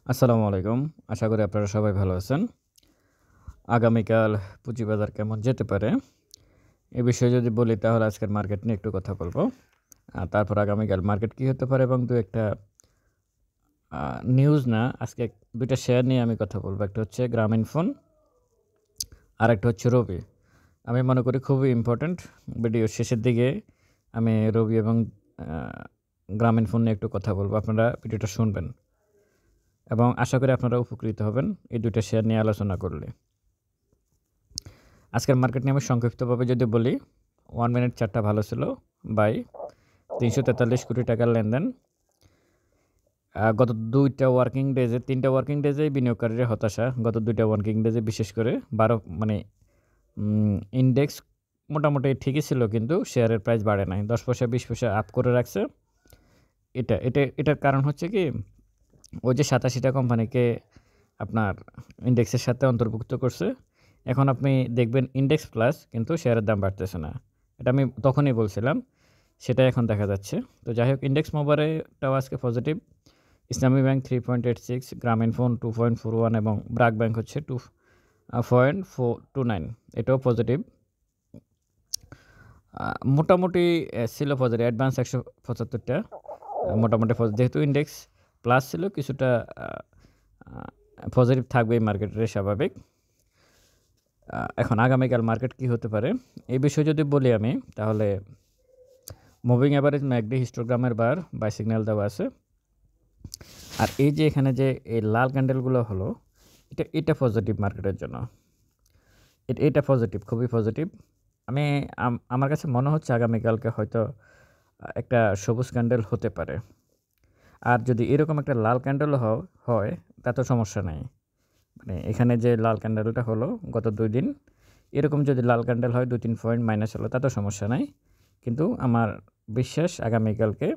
আসসালামু আলাইকুম। আশা করি আপনারা সবাই ভালো আছেন। আগামীকাল পুঁজিবাজার কেমন যেতে পারে? এ বিষয়ে যদি বলি তাহলে আজকের মার্কেট নিয়ে একটু কথা বলব। তারপর আগামীকাল মার্কেট কী হতে পারে এবং ২ একটা নিউজ না আজকে ২ টা শেয়ার নিয়ে আমি কথা বলব। একটা হচ্ছে গ্রামীণফোন, আরেকটা হচ্ছে রবি। আমি মনে করি খুবই ইম্পোর্টেন্ট। ভিডিওর শেষের দিকে আমি রবি এবং আ গ্রামীণফোন নিয়ে একটু কথা বলব। আপনারা ভিডিওটা শুনবেন এবং আশা করি আপনারা উপকৃত হবেন এই ২ টা শেয়ার নিয়ে আলোচনা করলে। আজকের মার্কেট নিয়ে আমি সংক্ষিপ্তভাবে যদি বলি, 1 মিনিট চার্টটা ভালো ছিল। বাই ৩৪৩ কোটি টাকার লেনদেন। গত ২ টা ওয়ার্কিং ডেজে ৩ টা ওয়ার্কিং ডেজেই বিনিয়োগকারীরা হতাশা। গত ২ টা ওয়ার্কিং ডেজে বিশেষ করে ১২ মানে ইনডেক্স মোটামুটি ঠিকই ছিল কিন্তু শেয়ারের প্রাইস বাড়ে নাই। ১০ পয়সা ২০ পয়সা আপ করে রাখছে। এটার কারণ হচ্ছে কি, ওই যে ৮৭ টা কোম্পানিকে আপনার ইনডেক্সের সাথে অন্তর্ভুক্ত করছে। এখন আপনি দেখবেন ইনডেক্স প্লাস কিন্তু শেয়ারের দাম বাড়তেছে না। এটা আমি তখনই বলছিলাম, সেটাই এখন দেখা যাচ্ছে। তো যাই হোক, ইনডেক্স মোবাইলটাও আজকে পজিটিভ। ইসলামী ব্যাংক 3.86, গ্রামীণফোন 2.41 এবং ব্র্যাক ব্যাংক হচ্ছে 2.429, এটাও পজিটিভ। মোটামুটি ছিল পজিটিভ। অ্যাডভান্স ১৭৫ টা মোটামুটি যেহেতু ইনডেক্স প্লাস ছিল কিছুটা পজিটিভ থাকবেই মার্কেটের, স্বাভাবিক। এখন আগামীকাল মার্কেট কী হতে পারে এই বিষয়ে যদি বলি আমি, তাহলে মুভিং অ্যাভারেজ ম্যাকডি হিস্টোগ্রামের বার বাই সিগন্যাল দেওয়া আছে। আর এই যে এখানে যে এই লাল ক্যান্ডেলগুলো হলো, এটা পজিটিভ মার্কেটের জন্য। এটা পজিটিভ, খুবই পজিটিভ। আমার কাছে মনে হচ্ছে আগামীকালকে হয়তো একটা সবুজ ক্যান্ডেল হতে পারে। আর যদি এরকম একটা লাল ক্যান্ডেলও হয় তাতেও সমস্যা নাই। মানে এখানে যে লাল ক্যান্ডেলটা হলো গত ২ দিন, এরকম যদি লাল ক্যান্ডেল হয় ২-৩ পয়েন্ট মাইনাস হলো তাতেও সমস্যা নাই। কিন্তু আমার বিশ্বাস আগামীকালকে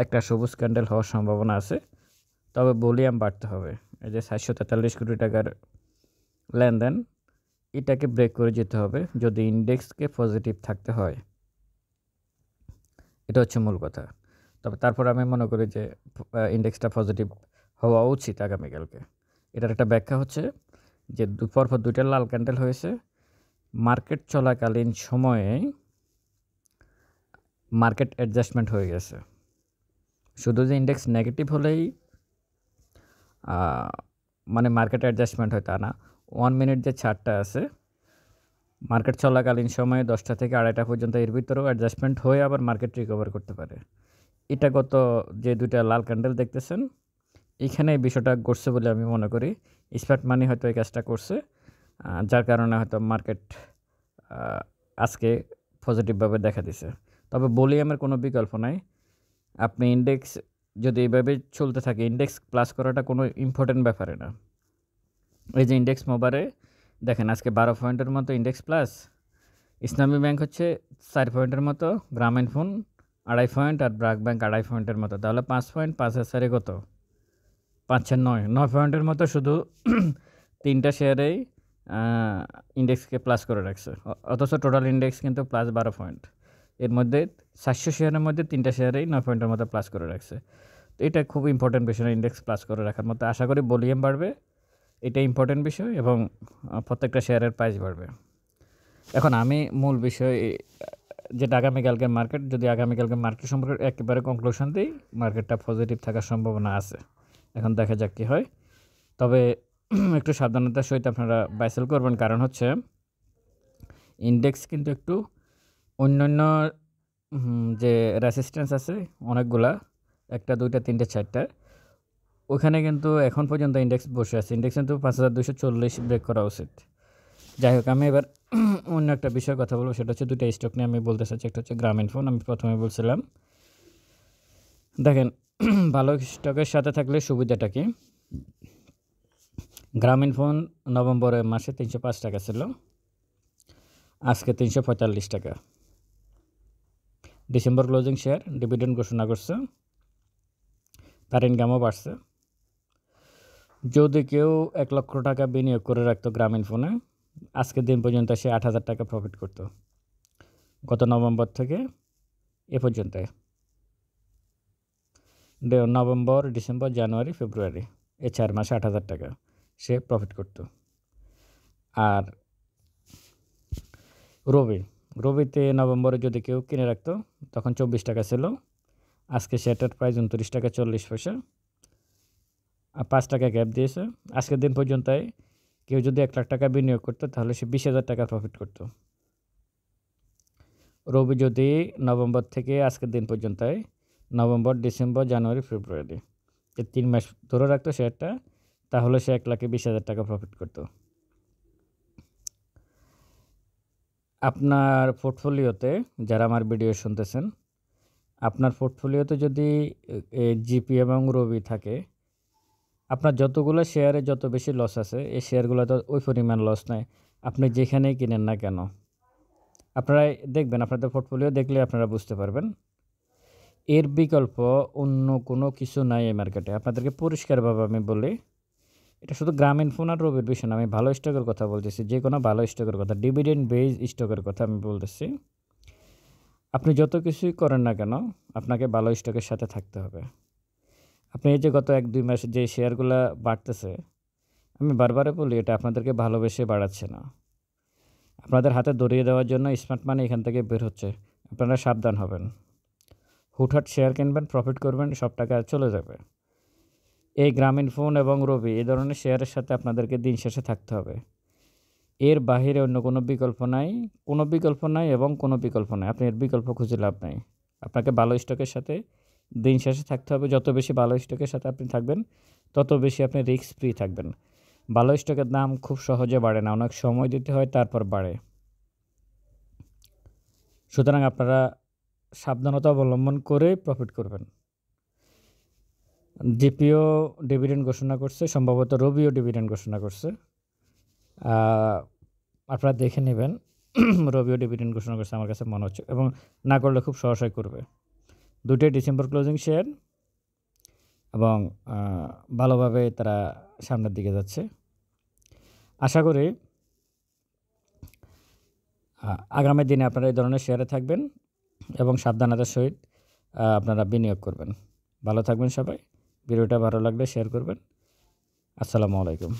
একটা সবুজ ক্যান্ডেল হওয়ার সম্ভাবনা আছে। তবে ভলিউম বাড়তে হবে। এই যে ৭৪৩ কোটি টাকার লেনদেন, এটাকে ব্রেক করে যেতে হবে যদি ইনডেক্সকে পজিটিভ থাকতে হয়। এটা হচ্ছে মূল কথা। তবে তারপর আমি মনে করি যে ইনডেক্সটা পজিটিভ হওয়া উচিত আগামীকালকে। এটার একটা ব্যাখ্যা হচ্ছে যে পরপর ২ টা লাল ক্যান্ডেল হয়েছে। মার্কেট চলাকালীন সময়ে মার্কেট অ্যাডজাস্টমেন্ট হয়ে গেছে। শুধু যে ইনডেক্স নেগেটিভ হলেই মানে মার্কেট অ্যাডজাস্টমেন্ট হয় তা না। 1 মিনিট যে চার্টটা আছে, মার্কেট চলাকালীন সময়ে ১০টা থেকে ২:৩০ পর্যন্ত এর ভিতরেও অ্যাডজাস্টমেন্ট হয়ে আবার মার্কেট রিকভার করতে পারে। এটা গত যে ২ টা লাল ক্যান্ডেল দেখতেছেন, এইখানে এই বিষয়টা ঘটছে বলে আমি মনে করি। স্মার্ট মানি হয়তো এই কাজটা করছে। যার কারণে হয়তো মার্কেট আজকে পজিটিভভাবে দেখা দিছে। তবে ভলিউমের কোনো বিকল্প নাই। আপনি ইনডেক্স যদি এইভাবে চলতে থাকে, ইনডেক্স প্লাস করাটা কোনো ইম্পর্টেন্ট ব্যাপারে না। এই যে ইনডেক্স মোবারে দেখেন আজকে ১২ পয়েন্টের মতো ইনডেক্স প্লাস। ইসলামী ব্যাংক হচ্ছে ৪ পয়েন্টের মতো, গ্রামীণফোন ২.৫ পয়েন্ট আর ব্র্যাক ব্যাংক ২.৫ পয়েন্টের মতো। তাহলে ৫ পয়েন্ট, ৫ আর ৪ কত? ৫ আর ৯, ৯ পয়েন্টের মতো শুধু ৩টা শেয়ারেই ইনডেক্সকে প্লাস করে রাখছে। অথচ টোটাল ইনডেক্স কিন্তু প্লাস ১২ পয়েন্ট। এর মধ্যে ৪০০ শেয়ারের মধ্যে ৩টা শেয়ারেই ৯ পয়েন্টের মতো প্লাস করে রাখছে। তো এটা খুব ইম্পর্টেন্ট বিষয়, ইনডেক্স প্লাস করে রাখার মতো। আশা করি ভলিউম বাড়বে, এটা ইম্পর্টেন্ট বিষয় এবং প্রত্যেকটা শেয়ারের প্রাইস বাড়বে। এখন আমি মূল বিষয় যেটা আগামীকালকের মার্কেট, যদি আগামীকালকে মার্কেট সম্পর্কে একেবারে কনক্লুশন দিই, মার্কেটটা পজিটিভ থাকার সম্ভাবনা আছে। এখন দেখা যাক কী হয়। তবে একটু সাবধানতার সহিত আপনারা বাই সেল করবেন, কারণ হচ্ছে ইনডেক্স কিন্তু একটু অন্যান্য যে রেসিস্ট্যান্স আছে অনেকগুলা, ১টা ২টা ৩টে ৪টা, ওখানে কিন্তু এখন পর্যন্ত ইনডেক্স বসে আছে। ইনডেক্স কিন্তু ৫২৪০ ব্রেক করা উচিত। যাই হোক, আমি এবার অন্য একটা বিষয়ে কথা বলবো, সেটা হচ্ছে ২টা স্টক নিয়ে আমি বলতে চাচ্ছি। একটা হচ্ছে গ্রামীণফোন, আমি প্রথমে বলছিলাম। দেখেন ভালো স্টকের সাথে থাকলে সুবিধাটা কি? গ্রামীণফোন নভেম্বরের মাসে ৩০৫ টাকা ছিল, আজকে ৩৪৫ টাকা। ডিসেম্বর ক্লোজিং শেয়ার ডিভিডেন্ড ঘোষণা করছে, তার ইনকামও বাড়ছে। যদি কেউ ১ লক্ষ টাকা বিনিয়োগ করে রাখতো গ্রামীণফোনে, আজকের দিন পর্যন্ত সে ৮,০০০ টাকা প্রফিট করত, গত নভেম্বর থেকে এ পর্যন্ত। নভেম্বর, ডিসেম্বর, জানুয়ারি, ফেব্রুয়ারি এই 4 মাসে 8,000 টাকা সে প্রফিট করত। আর রবিতে নভেম্বরে যদি কেউ কিনে রাখতো তখন 24 টাকা ছিল, আজকে সেটার প্রাইস 29 টাকা 40 পয়সা, আর 5 টাকা গ্যাপ দিয়েছে। আজকের দিন পর্যন্ত কেউ যদি 1 লাখ টাকা বিনিয়োগ করতো তাহলে সে 20,000 টাকা প্রফিট করত। রবি যদি নভেম্বর থেকে আজকের দিন পর্যন্ত নভেম্বর, ডিসেম্বর, জানুয়ারি, ফেব্রুয়ারি এই 3 মাস ধরে রাখতো শেয়ারটা, তাহলে সে 1,20,000 টাকা প্রফিট করত। আপনার পোর্টফোলিওতে যারা আমার ভিডিও শুনতেছেন, আপনার পোর্টফোলিওতে যদি জিপি এবং রবি থাকে, আপনার যতগুলো শেয়ারে যত বেশি লস আছে এই শেয়ারগুলোতে ওই পরিমাণ লস নাই, আপনি যেখানেই কিনেন না কেন। আপনারা দেখবেন, আপনাদের পোর্টফোলিও দেখলে আপনারা বুঝতে পারবেন এর বিকল্প অন্য কোনো কিছু নাই এই মার্কেটে। আপনাদেরকে পরিষ্কারভাবে আমি বলি, এটা শুধু গ্রামীণফোন আর রবির বিষয় না, আমি ভালো স্টকের কথা বলতেছি, যে কোনো ভালো স্টকের কথা, ডিভিডেন্ড বেস স্টকের কথা আমি বলতেছি। আপনি যত কিছুই করেন না কেন আপনাকে ভালো স্টকের সাথে থাকতে হবে। আপনি এই যে গত 1-2 মাসে যে শেয়ারগুলো বাড়তেছে, আমি বারবারে বলি এটা আপনাদেরকে ভালোবেসে বাড়াচ্ছে না, আপনাদের হাতে ধরিয়ে দেওয়ার জন্য স্মার্ট মানি এখান থেকে বের হচ্ছে। আপনারা সাবধান হবেন। হুটহাট শেয়ার কিনবেন, প্রফিট করবেন, সব টাকা চলে যাবে। এই গ্রামীণফোন এবং রবি এই ধরনের শেয়ারের সাথে আপনাদেরকে দিন শেষে থাকতে হবে। এর বাহিরে অন্য কোনো বিকল্প নাই, কোনো বিকল্প নাই এবং কোনো বিকল্প নাই। আপনি এর বিকল্প খুঁজে লাভ নাই। আপনাকে ভালো স্টকের সাথে দিন শেষে থাকতে হবে। যত বেশি ভালো স্টকের সাথে আপনি থাকবেন তত বেশি আপনি রিস্ক ফ্রি থাকবেন। ভালো স্টকের দাম খুব সহজে বাড়ে না, অনেক সময় দিতে হয়, তারপর বাড়ে। সুতরাং আপনারা সাবধানতা অবলম্বন করে প্রফিট করবেন। জিপিও ডিভিডেন্ড ঘোষণা করছে, সম্ভবত রবিও ডিভিডেন্ড ঘোষণা করছে, আপনারা দেখে নেবেন। রবিও ডিভিডেন্ড ঘোষণা করছে আমার কাছে মনে হচ্ছে, এবং না করলে খুব সহসাই করবে। দুটোই ডিসেম্বর ক্লোজিং শেয়ার এবং ভালোভাবে তারা সামনের দিকে যাচ্ছে। আশা করি আগামী দিনে আপনারা এই ধরনের শেয়ারে থাকবেন এবং সাবধানতার সহিত আপনারা বিনিয়োগ করবেন। ভালো থাকবেন সবাই। ভিডিওটা ভালো লাগলে শেয়ার করবেন। আসসালামু আলাইকুম।